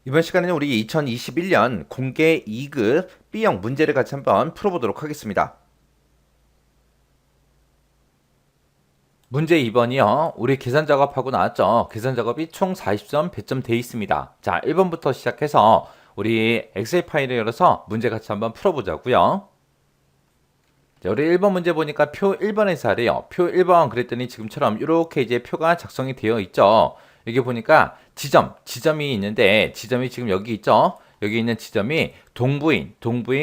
이번 시간에는 우리 2021년 공개 2급 B형 문제를 같이 한번 풀어보도록 하겠습니다. 문제 2번이요. 우리 계산 작업하고 나왔죠. 계산 작업이 총 40점 배점되어 있습니다. 자, 1번부터 시작해서 우리 엑셀 파일을 열어서 문제 같이 한번 풀어보자고요. 자, 우리 1번 문제 보니까 표 1번에서 하래요. 표 1번 그랬더니 지금처럼 이렇게 이제 표가 작성이 되어 있죠. 여기 보니까 지점이 있는데 지점이 지금 여기 있죠. 여기 있는 지점이 동부인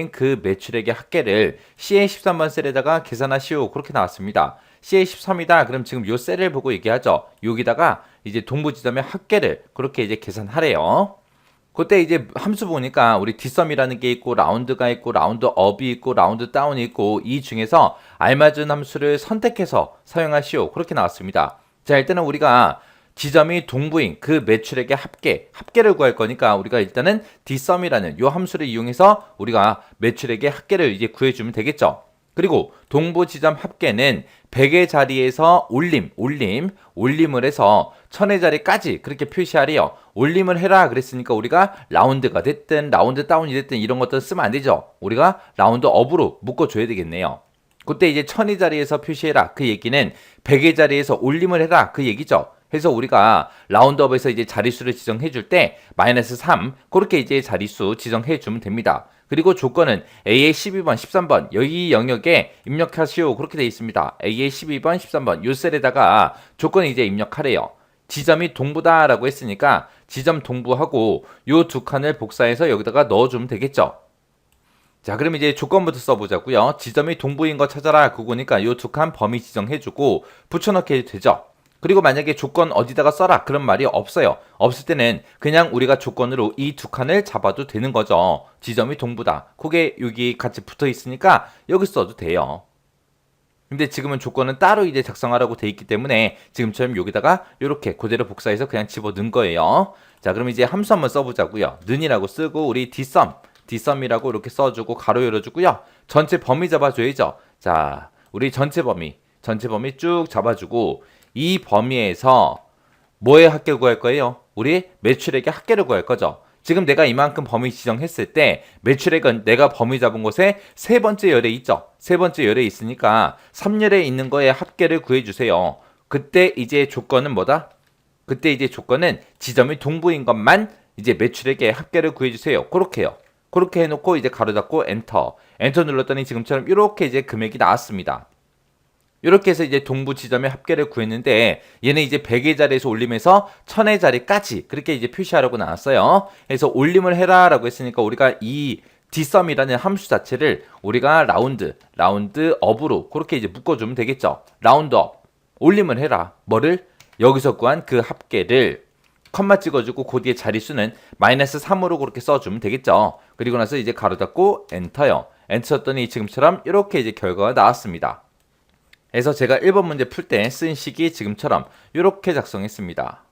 그 매출액의 합계를 CA 13번 셀에다가 계산하시오. 그렇게 나왔습니다. CA 13이다. 그럼 지금 요 셀을 보고 얘기하죠. 여기다가 이제 동부 지점의 합계를 그렇게 이제 계산하래요. 그때 이제 함수 보니까 우리 뒷섬이라는 게 있고 라운드가 있고 라운드 업이 있고 라운드 다운이 있고 이 중에서 알맞은 함수를 선택해서 사용하시오. 그렇게 나왔습니다. 자, 일단은 우리가 지점이 동부인 그 매출액의 합계를 구할 거니까 우리가 일단은 뒷섬이라는 요 함수를 이용해서 우리가 매출액의 합계를 이제 구해주면 되겠죠. 그리고 동부 지점 합계는 100의 자리에서 올림을 해서 1000의 자리까지 그렇게 표시하래요. 올림을 해라 그랬으니까 우리가 라운드가 됐든 라운드 다운이 됐든 이런 것들 쓰면 안 되죠. 우리가 라운드 업으로 묶어줘야 되겠네요. 그때 이제 1000의 자리에서 표시해라 그 얘기는 100의 자리에서 올림을 해라 그 얘기죠. 해서 우리가 라운드업에서 이제 자릿수를 지정해 줄 때 -3 그렇게 이제 자릿수 지정해 주면 됩니다. 그리고 조건은 A의 12번, 13번 여기 영역에 입력하시오 그렇게 되어 있습니다. A의 12번, 13번 요 셀에다가 조건을 이제 입력하래요. 지점이 동부다라고 했으니까 지점 동부하고 요 두 칸을 복사해서 여기다가 넣어주면 되겠죠. 자, 그럼 이제 조건부터 써보자고요. 지점이 동부인 거 찾아라 그거니까 요 두 칸 범위 지정해주고 붙여넣기 해도 되죠. 그리고 만약에 조건 어디다가 써라 그런 말이 없어요. 없을 때는 그냥 우리가 조건으로 이 두 칸을 잡아도 되는 거죠. 지점이 동부다. 그게 여기 같이 붙어 있으니까 여기 써도 돼요. 근데 지금은 조건은 따로 이제 작성하라고 돼 있기 때문에 지금처럼 여기다가 이렇게 그대로 복사해서 그냥 집어넣은 거예요. 자, 그럼 이제 함수 한번 써보자고요. 는이라고 쓰고 우리 뒷섬이라고 이렇게 써주고 가로 열어주고요. 전체 범위 잡아줘야죠. 자, 우리 전체 범위 쭉 잡아주고 이 범위에서 뭐의 합계 구할 거예요? 우리 매출액의 합계를 구할 거죠. 지금 내가 이만큼 범위 지정했을 때 매출액은 내가 범위 잡은 곳에 세 번째 열에 있죠. 세 번째 열에 있으니까 3열에 있는 거의 합계를 구해주세요. 그때 이제 조건은 뭐다? 그때 이제 조건은 지점이 동부인 것만 이제 매출액의 합계를 구해주세요. 그렇게요. 그렇게 해놓고 이제 가로 잡고 엔터 눌렀더니 지금처럼 이렇게 이제 금액이 나왔습니다. 이렇게 해서 이제 동부 지점의 합계를 구했는데 얘는 이제 100의 자리에서 올리면서 1000의 자리까지 그렇게 이제 표시하라고 나왔어요. 그래서 올림을 해라 라고 했으니까 우리가 이 dsum이라는 함수 자체를 우리가 라운드 업으로 그렇게 이제 묶어주면 되겠죠. 라운드 업 올림을 해라. 뭐를? 여기서 구한 그 합계를 컴마 찍어주고 그 뒤에 자릿수는 -3으로 그렇게 써주면 되겠죠. 그리고 나서 이제 가로 닫고 엔터요. 엔터 쳤더니 지금처럼 이렇게 이제 결과가 나왔습니다. 그래서 제가 1번 문제 풀 때 쓴 식이 지금처럼 이렇게 작성했습니다.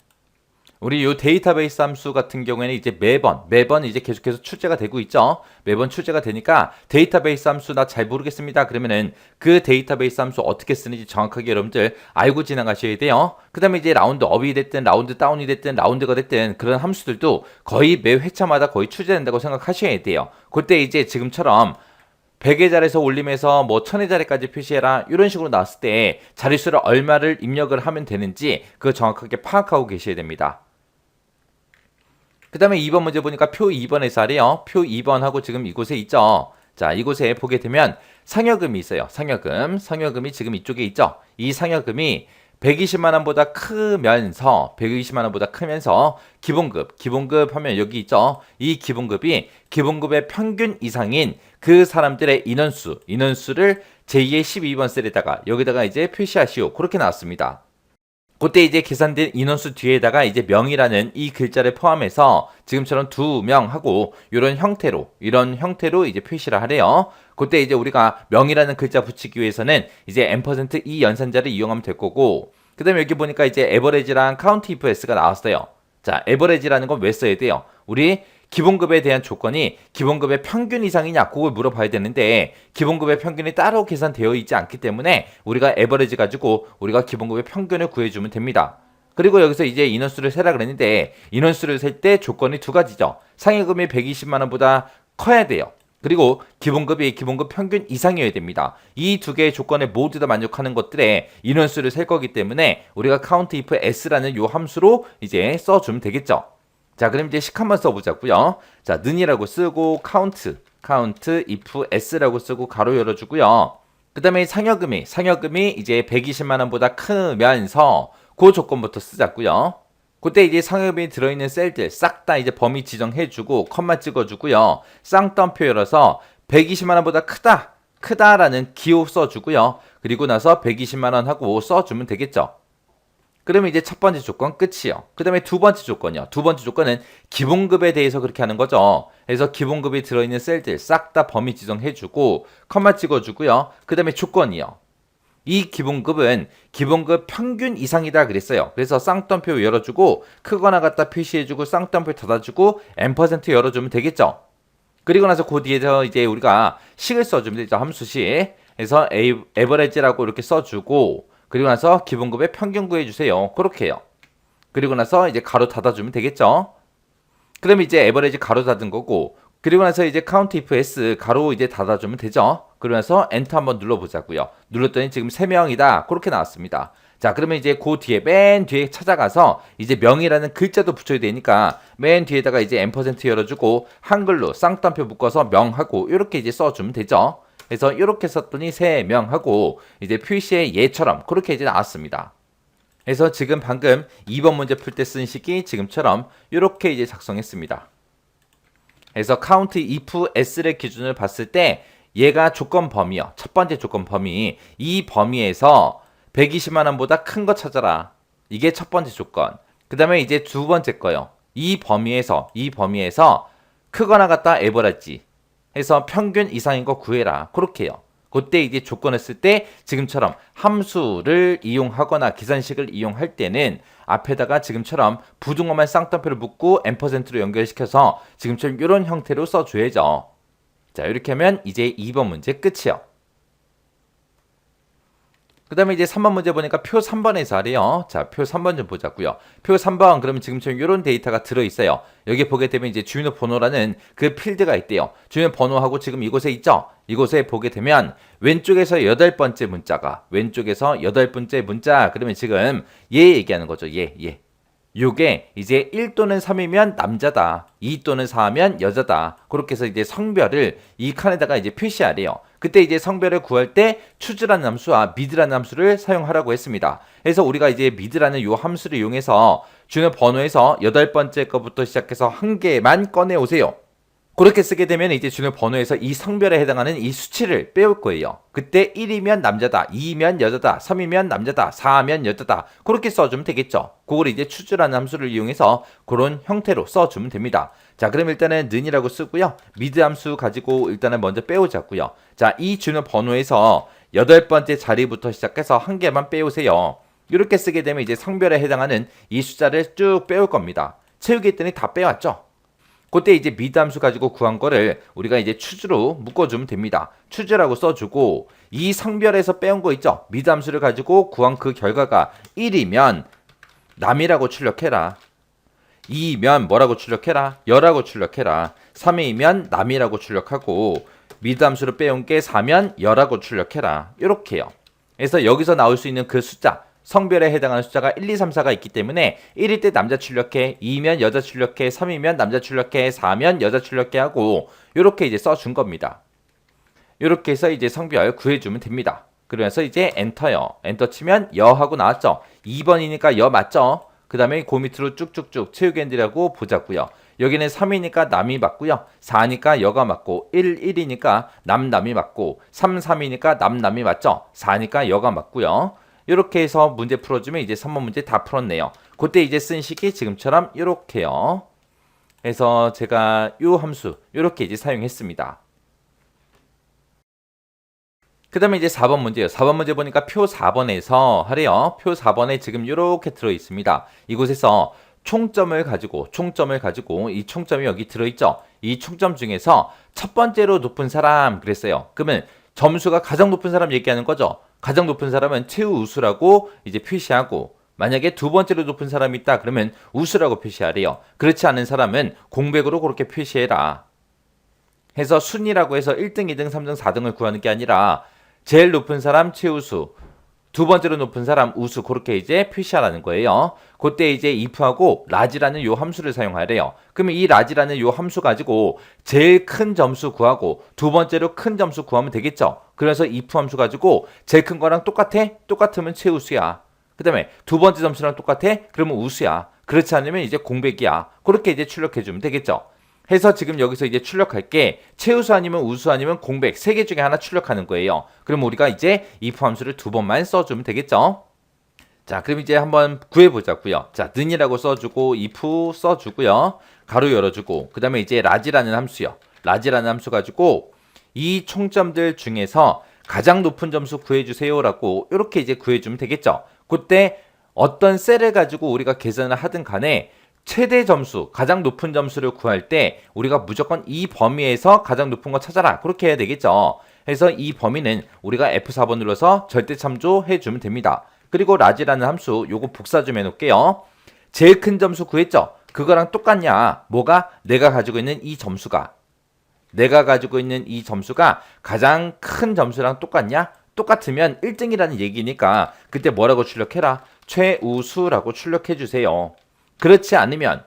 우리 이 데이터베이스 함수 같은 경우에는 이제 매번 이제 계속해서 출제가 되고 있죠. 매번 출제가 되니까 데이터베이스 함수 나 잘 모르겠습니다. 그러면은 그 데이터베이스 함수 어떻게 쓰는지 정확하게 여러분들 알고 지나가셔야 돼요. 그 다음에 이제 라운드 업이 됐든 라운드 다운이 됐든 라운드가 됐든 그런 함수들도 거의 매 회차마다 거의 출제된다고 생각하셔야 돼요. 그때 이제 지금처럼 100의 자리에서 올림해서 뭐 1000의 자리까지 표시해라 이런 식으로 나왔을 때 자릿수를 얼마를 입력을 하면 되는지 그거 정확하게 파악하고 계셔야 됩니다. 그 다음에 2번 문제 보니까 표 2번에서 하래요. 표 2번하고 지금 이곳에 있죠. 자, 이곳에 보게 되면 상여금이 있어요. 상여금이 지금 이쪽에 있죠. 이 상여금이 120만원보다 크면서 기본급 하면 여기 있죠. 이 기본급의 평균 이상인 그 사람들의 인원수를 제2의 12번 셀에다가 여기다가 이제 표시하시오. 그렇게 나왔습니다. 그때 이제 계산된 인원수 뒤에다가 이제 명이라는 이 글자를 포함해서 지금처럼 2명하고 이런 형태로 이제 표시를 하래요. 그때 이제 우리가 명이라는 글자 붙이기 위해서는 이제 %이 연산자를 이용하면 될 거고, 그 다음에 여기 보니까 이제 에버리지랑 카운트 if s가 나왔어요. 자, 에버리지라는 건 왜 써야 돼요? 우리 기본급에 대한 조건이 기본급의 평균 이상이냐 그걸 물어봐야 되는데 기본급의 평균이 따로 계산되어 있지 않기 때문에 우리가 에버리지 가지고 우리가 기본급의 평균을 구해주면 됩니다. 그리고 여기서 이제 인원수를 세라 그랬는데 인원수를 셀 때 조건이 두 가지죠. 상여금이 120만 원보다 커야 돼요. 그리고 기본급이 기본급 평균 이상이어야 됩니다. 이 두 개의 조건에 모두 다 만족하는 것들에 인원수를 셀 거기 때문에 우리가 count if s라는 요 함수로 이제 써주면 되겠죠. 자, 그럼 이제 식 한번 써보자고요. 자, 는이라고 쓰고 count if s라고 쓰고 가로 열어주고요. 그 다음에 상여금이 이제 120만 원보다 크면서 그 조건부터 쓰자고요. 그때 이제 상여금이 들어있는 셀들 싹 다 이제 범위 지정해주고 컴마 찍어주고요. 쌍따옴표 열어서 120만 원보다 크다라는 기호 써주고요. 그리고 나서 120만 원 하고 써주면 되겠죠. 그러면 이제 첫 번째 조건 끝이요. 그 다음에 두 번째 조건이요. 두 번째 조건은 기본급에 대해서 그렇게 하는 거죠. 그래서 기본급이 들어있는 셀들 싹 다 범위 지정해주고 컴마 찍어주고요. 그 다음에 조건이요. 이 기본급은 기본급 평균 이상이다 그랬어요. 그래서 쌍따옴표 열어주고 크거나 같다 표시해주고 쌍따옴표 닫아주고 %% 열어주면 되겠죠. 그리고 나서 그 뒤에서 이제 우리가 식을 써주면 되죠. 함수식. 그래서 에버리지라고 이렇게 써주고 그리고 나서 기본급의 평균 구해주세요. 그렇게 해요. 그리고 나서 이제 가로 닫아주면 되겠죠. 그럼 이제 에버리지 가로 닫은 거고 그리고 나서 이제 count if s 가로 이제 닫아주면 되죠. 그러면서 엔터 한번 눌러보자고요. 눌렀더니 지금 3명이다. 그렇게 나왔습니다. 자, 그러면 이제 그 뒤에 맨 뒤에 찾아가서 이제 명이라는 글자도 붙여야 되니까 맨 뒤에다가 이제 %% 열어주고 한글로 쌍따옴표 묶어서 명하고 이렇게 이제 써주면 되죠. 그래서 이렇게 썼더니 3명하고 이제 표시의 예처럼 그렇게 이제 나왔습니다. 그래서 지금 방금 2번 문제 풀 때 쓴 식이 지금처럼 이렇게 이제 작성했습니다. 그래서 count if s의 기준을 봤을 때 얘가 조건 범위요. 첫 번째 조건 범위. 이 범위에서 120만 원보다 큰 거 찾아라. 이게 첫 번째 조건. 그 다음에 이제 두 번째 거요. 이 범위에서 크거나 같다 에버리지 해서 평균 이상인 거 구해라. 그렇게 해요. 그때 이제 조건을 쓸 때 지금처럼 함수를 이용하거나 계산식을 이용할 때는 앞에다가 지금처럼 부등호만 쌍따옴표를 묶고 %로 연결시켜서 지금처럼 이런 형태로 써줘야죠. 자, 이렇게 하면 이제 2번 문제 끝이요. 그 다음에 이제 3번 문제 보니까 표 3번에서 하래요. 자, 표 3번 좀 보자고요. 표 3번 그러면 지금처럼 이런 데이터가 들어있어요. 여기 보게 되면 이제 주민번호라는 그 필드가 있대요. 주민번호하고 지금 이곳에 있죠? 이곳에 보게 되면 왼쪽에서 8번째 문자가 왼쪽에서 8번째 문자 그러면 지금 얘 얘기하는 거죠. 얘. 요게 이제 1 또는 3이면 남자다. 2 또는 4면 여자다. 그렇게 해서 이제 성별을 이 칸에다가 이제 표시하래요. 그때 이제 성별을 구할 때 choose라는 함수와 mid라는 함수를 사용하라고 했습니다. 그래서 우리가 이제 mid라는 요 함수를 이용해서 주는 번호에서 8번째 거부터 시작해서 한 개만 꺼내 오세요. 그렇게 쓰게 되면 이제 주는 번호에서 이 성별에 해당하는 이 수치를 빼올 거예요. 그때 1이면 남자다, 2면 여자다, 3이면 남자다, 4면 여자다. 그렇게 써주면 되겠죠. 그걸 이제 choose라는 함수를 이용해서 그런 형태로 써주면 됩니다. 자, 그럼 일단은 는이라고 쓰고요. mid 함수 가지고 일단은 먼저 빼오자고요. 자, 이 주는 번호에서 8번째 자리부터 시작해서 한 개만 빼오세요. 이렇게 쓰게 되면 이제 성별에 해당하는 이 숫자를 쭉 빼올 겁니다. 채우기 했더니 다 빼왔죠. 그때 이제 mid 함수 가지고 구한 거를 우리가 이제 choose로 묶어주면 됩니다. choose라고 써주고 이 성별에서 빼온 거 있죠? mid 함수를 가지고 구한 그 결과가 1이면 남이라고 출력해라. 2면 뭐라고 출력해라? 여라고 출력해라. 3이면 남이라고 출력하고 mid 함수를 빼온 게 4면 여라고 출력해라. 이렇게요. 그래서 여기서 나올 수 있는 그 숫자 성별에 해당하는 숫자가 1, 2, 3, 4가 있기 때문에 1일 때 남자 출력해, 2면 여자 출력해, 3이면 남자 출력해, 4면 여자 출력해 하고 이렇게 이제 써준 겁니다. 이렇게 해서 이제 성별 구해주면 됩니다. 그러면서 이제 엔터요. 엔터 치면 여 하고 나왔죠. 2번이니까 여 맞죠? 그 다음에 그 밑으로 쭉쭉쭉 채우겐디라고 보자고요. 여기는 3이니까 남이 맞고요. 4니까 여가 맞고 1이니까 남이 맞고 3이니까 남이 맞죠? 4니까 여가 맞고요. 이렇게 해서 문제 풀어주면 이제 3번 문제 다 풀었네요. 그때 이제 쓴 식이 지금처럼 이렇게요. 그래서 제가 이 함수 이렇게 이제 사용했습니다. 그 다음에 이제 4번 문제요. 4번 문제 보니까 표 4번에서 하래요. 표 4번에 지금 이렇게 들어 있습니다. 이곳에서 총점을 가지고 이 총점이 여기 들어있죠. 이 총점 중에서 첫 번째로 높은 사람 그랬어요. 그러면 점수가 가장 높은 사람 얘기하는 거죠. 가장 높은 사람은 최우수라고 이제 표시하고 만약에 두 번째로 높은 사람이 있다 그러면 우수라고 표시하래요. 그렇지 않은 사람은 공백으로 그렇게 표시해라. 해서 순위라고 해서 1등, 2등, 3등, 4등을 구하는 게 아니라 제일 높은 사람 최우수, 두 번째로 높은 사람 우수 그렇게 이제 표시하라는 거예요. 그때 이제 if하고 라지라는 요 함수를 사용하래요. 그러면 이 라지라는 요 함수 가지고 제일 큰 점수 구하고 두 번째로 큰 점수 구하면 되겠죠. 그래서 if 함수 가지고 제일 큰 거랑 똑같아? 똑같으면 최우수야. 그 다음에 두 번째 점수랑 똑같아? 그러면 우수야. 그렇지 않으면 이제 공백이야. 그렇게 이제 출력해주면 되겠죠. 해서 지금 여기서 이제 출력할 게 최우수 아니면 우수 아니면 공백 세 개 중에 하나 출력하는 거예요. 그럼 우리가 이제 if 함수를 두 번만 써주면 되겠죠. 자, 그럼 이제 한번 구해보자고요. 자, 는이라고 써주고 if 써주고요. 가로 열어주고 그 다음에 이제 라지라는 함수요. 라지라는 함수 가지고 이 총점들 중에서 가장 높은 점수 구해주세요라고 이렇게 이제 구해주면 되겠죠. 그때 어떤 셀을 가지고 우리가 계산을 하든 간에 최대 점수, 가장 높은 점수를 구할 때 우리가 무조건 이 범위에서 가장 높은 거 찾아라. 그렇게 해야 되겠죠. 그래서 이 범위는 우리가 F4번 눌러서 절대 참조해 주면 됩니다. 그리고 라지라는 함수 요거 복사 좀 해놓을게요. 제일 큰 점수 구했죠. 그거랑 똑같냐? 뭐가? 내가 가지고 있는 이 점수가 가장 큰 점수랑 똑같냐? 똑같으면 1등이라는 얘기니까 그때 뭐라고 출력해라? 최우수라고 출력해 주세요. 그렇지 않으면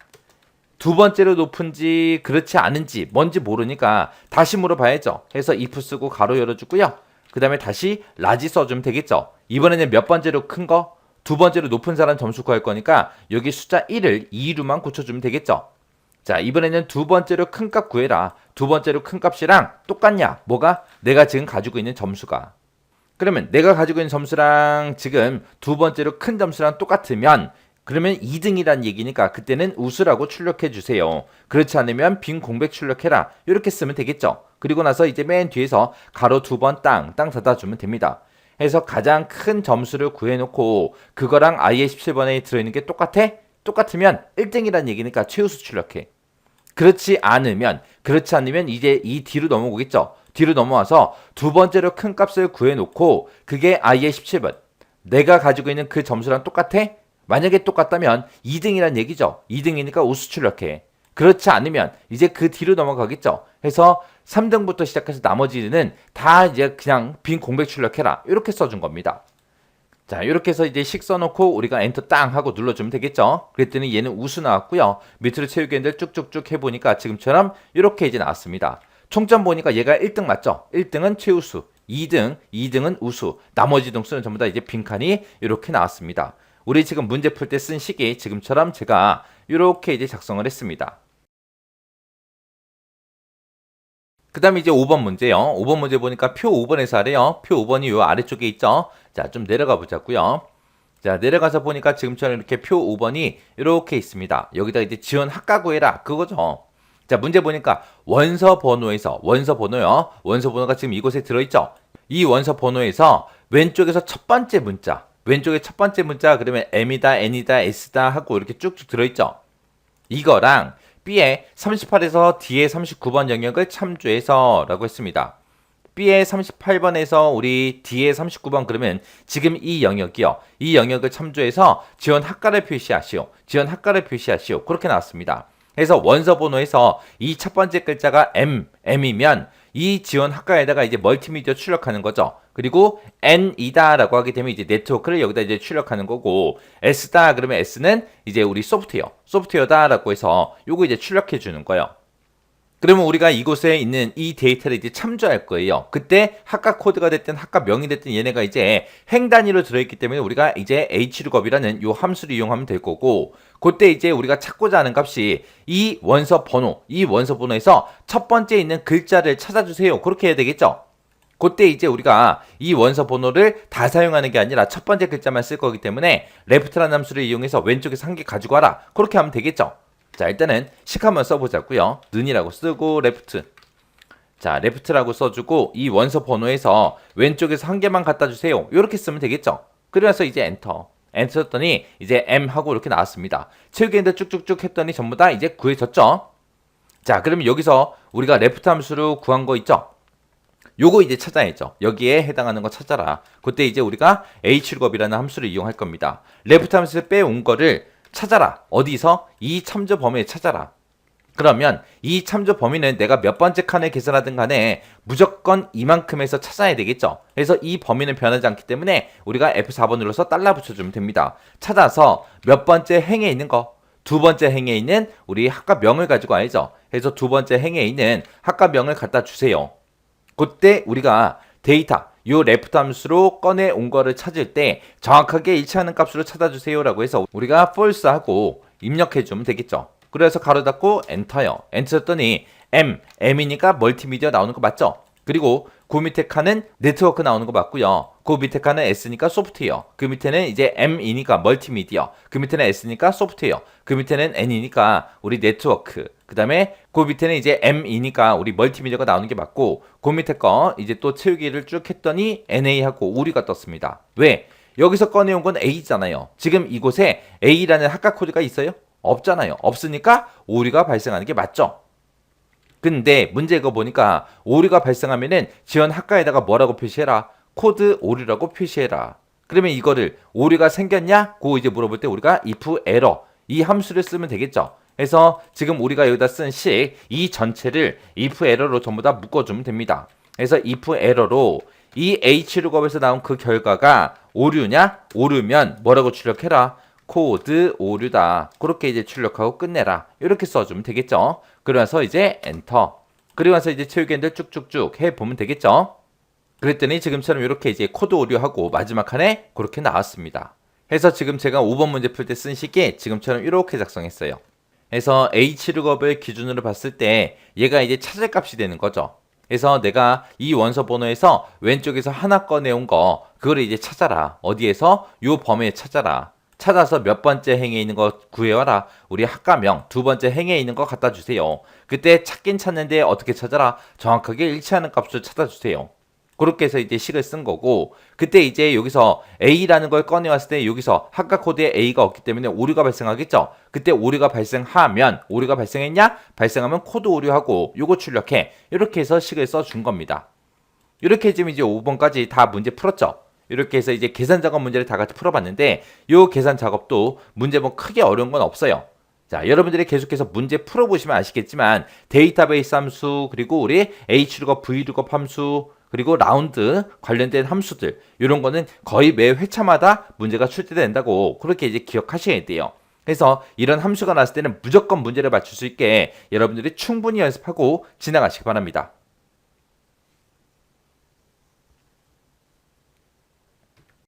두 번째로 높은지 그렇지 않은지 뭔지 모르니까 다시 물어봐야죠. 해서 if 쓰고 가로 열어주고요. 그 다음에 다시 라지 써주면 되겠죠. 이번에는 몇 번째로 큰 거? 두 번째로 높은 사람 점수 구할 거니까 여기 숫자 1을 2로만 고쳐주면 되겠죠. 자, 이번에는 두 번째로 큰 값 구해라. 두 번째로 큰 값이랑 똑같냐? 뭐가? 내가 지금 가지고 있는 점수가. 그러면 내가 가지고 있는 점수랑 지금 두 번째로 큰 점수랑 똑같으면 그러면 2등이란 얘기니까 그때는 우수라고 출력해 주세요. 그렇지 않으면 빈 공백 출력해라. 이렇게 쓰면 되겠죠. 그리고 나서 이제 맨 뒤에서 가로 두 번 땅 닫아주면 됩니다. 해서 가장 큰 점수를 구해놓고 그거랑 i의 17번에 들어있는 게 똑같아? 똑같으면 1등이란 얘기니까 최우수 출력해. 그렇지 않으면 이제 이 뒤로 넘어오겠죠. 뒤로 넘어와서 두 번째로 큰 값을 구해놓고 그게 i의 17번. 내가 가지고 있는 그 점수랑 똑같아? 만약에 똑같다면 2등이란 얘기죠. 2등이니까 우수 출력해. 그렇지 않으면 이제 그 뒤로 넘어가겠죠. 해서 3등부터 시작해서 나머지는 다 이제 그냥 빈 공백 출력해라. 이렇게 써준 겁니다. 자, 이렇게 해서 이제 식 써놓고 우리가 엔터 땅 하고 눌러주면 되겠죠. 그랬더니 얘는 우수 나왔고요. 밑으로 채우기 했는데 쭉쭉쭉 해보니까 지금처럼 이렇게 이제 나왔습니다. 총점 보니까 얘가 1등 맞죠? 1등은 최우수, 2등은 우수, 나머지 등수는 전부 다 이제 빈칸이 이렇게 나왔습니다. 우리 지금 문제 풀 때 쓴 식이 지금처럼 제가 이렇게 이제 작성을 했습니다. 그 다음에 이제 5번 문제요. 5번 문제 보니까 표 5번에서 하래요. 표 5번이 요 아래쪽에 있죠. 자, 좀 내려가 보자고요. 자, 내려가서 보니까 지금처럼 이렇게 표 5번이 이렇게 있습니다. 여기다 이제 지원 학과 구해라. 그거죠. 자, 문제 보니까 원서 번호가 지금 이곳에 들어있죠. 이 원서 번호에서 왼쪽에서 첫 번째 문자, 그러면 M이다, N이다, S다 하고 이렇게 쭉쭉 들어있죠. 이거랑 B의 38에서 D의 39번 영역을 참조해서 라고 했습니다. B의 38번에서 우리 D의 39번 그러면 지금 이 영역이요. 이 영역을 참조해서 지원 학과를 표시하시오. 그렇게 나왔습니다. 그래서 원서 번호에서 이 첫 번째 글자가 M이면 이 지원 학과에다가 이제 멀티미디어 출력하는 거죠. 그리고 N이다라고 하게 되면 이제 네트워크를 여기다 이제 출력하는 거고, S다 그러면 S는 이제 우리 소프트웨어다라고 해서 요거 이제 출력해 주는 거예요. 그러면 우리가 이곳에 있는 이 데이터를 이제 참조할 거예요. 그때 학과 코드가 됐든 학과 명이 됐든 얘네가 이제 행 단위로 들어있기 때문에 우리가 이제 hlookup이라는 요 함수를 이용하면 될 거고, 그때 이제 우리가 찾고자 하는 값이 이 원서 번호에서 첫 번째 있는 글자를 찾아주세요. 그렇게 해야 되겠죠. 그때 이제 우리가 이 원서 번호를 다 사용하는 게 아니라 첫 번째 글자만 쓸 거기 때문에 left라는 함수를 이용해서 왼쪽에서 한 개 가지고 와라. 그렇게 하면 되겠죠. 자, 일단은 식 한번 써보자고요. 는이라고 쓰고 left. 자, left라고 써주고 이 원서 번호에서 왼쪽에서 한 개만 갖다 주세요. 이렇게 쓰면 되겠죠. 그래서 이제 엔터 했더니 이제 M 하고 이렇게 나왔습니다. 채우기 했는데 쭉쭉쭉 했더니 전부 다 이제 구해졌죠. 자, 그러면 여기서 우리가 left 함수로 구한 거 있죠. 요거 이제 찾아야죠. 여기에 해당하는 거 찾아라. 그때 이제 우리가 hlookup이라는 함수를 이용할 겁니다. left 함수에서 빼온 거를 찾아라. 어디서? 이 참조 범위에 찾아라. 그러면 이 참조 범위는 내가 몇 번째 칸을 계산하든 간에 무조건 이만큼에서 찾아야 되겠죠. 그래서 이 범위는 변하지 않기 때문에 우리가 F4번 눌러서 달러 붙여주면 됩니다. 찾아서 몇 번째 행에 있는 거, 두 번째 행에 있는 우리 학과명을 가지고 와야죠. 그래서 두 번째 행에 있는 학과명을 갖다 주세요. 그때 우리가 데이터, 요 레프트 함수로 꺼내 온 거를 찾을 때 정확하게 일치하는 값으로 찾아주세요 라고 해서 우리가 false 하고 입력해 주면 되겠죠. 그래서 가로 닫고 엔터요. 엔터 쳤더니 M이니까 멀티미디어 나오는 거 맞죠? 그리고 그 밑에 칸은 네트워크 나오는 거 맞고요. 그 밑에 칸은 S니까 소프트웨어. 그 밑에는 이제 M이니까 멀티미디어. 그 밑에는 S니까 소프트웨어. 그 밑에는 N이니까 우리 네트워크. 그 다음에 그 밑에는 이제 M이니까 우리 멀티미디어가 나오는 게 맞고 그 밑에 거 이제 또 채우기를 쭉 했더니 NA하고 오류가 떴습니다. 왜? 여기서 꺼내온 건 A잖아요. 지금 이곳에 A라는 학과 코드가 있어요? 없잖아요. 없으니까 오류가 발생하는 게 맞죠. 근데 문제 이거 보니까 오류가 발생하면은 지원 학과에다가 뭐라고 표시해라? 코드 오류라고 표시해라. 그러면 이거를 오류가 생겼냐? 고 이제 물어볼 때 우리가 if error 이 함수를 쓰면 되겠죠. 그래서 지금 우리가 여기다 쓴 식 이 전체를 if error로 전부 다 묶어주면 됩니다. 그래서 if error로 이 hlookup에서 나온 그 결과가 오류냐? 오류면 뭐라고 출력해라? 코드 오류다. 그렇게 이제 출력하고 끝내라. 이렇게 써주면 되겠죠. 그러면서 이제 엔터. 그리고 나서 이제 채우기들 쭉쭉쭉 해보면 되겠죠. 그랬더니 지금처럼 이렇게 이제 코드 오류하고 마지막 칸에 그렇게 나왔습니다. 해서 지금 제가 5번 문제 풀 때 쓴 식이 지금처럼 이렇게 작성했어요. 그래서 hlookup을 기준으로 봤을 때 얘가 이제 찾을 값이 되는 거죠. 그래서 내가 이 원서 번호에서 왼쪽에서 하나 꺼내온 거 그거를 이제 찾아라. 어디에서? 요 범위에 찾아라. 찾아서 몇 번째 행에 있는 거 구해와라. 우리 학과명 두 번째 행에 있는 거 갖다 주세요. 그때 찾긴 찾는데 어떻게 찾아라? 정확하게 일치하는 값을 찾아주세요. 그렇게 해서 이제 식을 쓴 거고 그때 이제 여기서 A라는 걸 꺼내왔을 때 여기서 학과 코드에 A가 없기 때문에 오류가 발생하겠죠. 그때 오류가 발생하면 오류가 발생했냐? 발생하면 코드 오류하고 요거 출력해. 이렇게 해서 식을 써준 겁니다. 이렇게 해주면 이제 5번까지 다 문제 풀었죠. 이렇게 해서 이제 계산 작업 문제를 다 같이 풀어봤는데 이 계산 작업도 문제 뭐 크게 어려운 건 없어요. 자, 여러분들이 계속해서 문제 풀어보시면 아시겠지만 데이터베이스 함수 그리고 우리 hlookup, vlookup 함수 그리고 라운드 관련된 함수들 이런 거는 거의 매 회차마다 문제가 출제된다고 그렇게 이제 기억하셔야 돼요. 그래서 이런 함수가 나왔을 때는 무조건 문제를 맞출 수 있게 여러분들이 충분히 연습하고 지나가시기 바랍니다.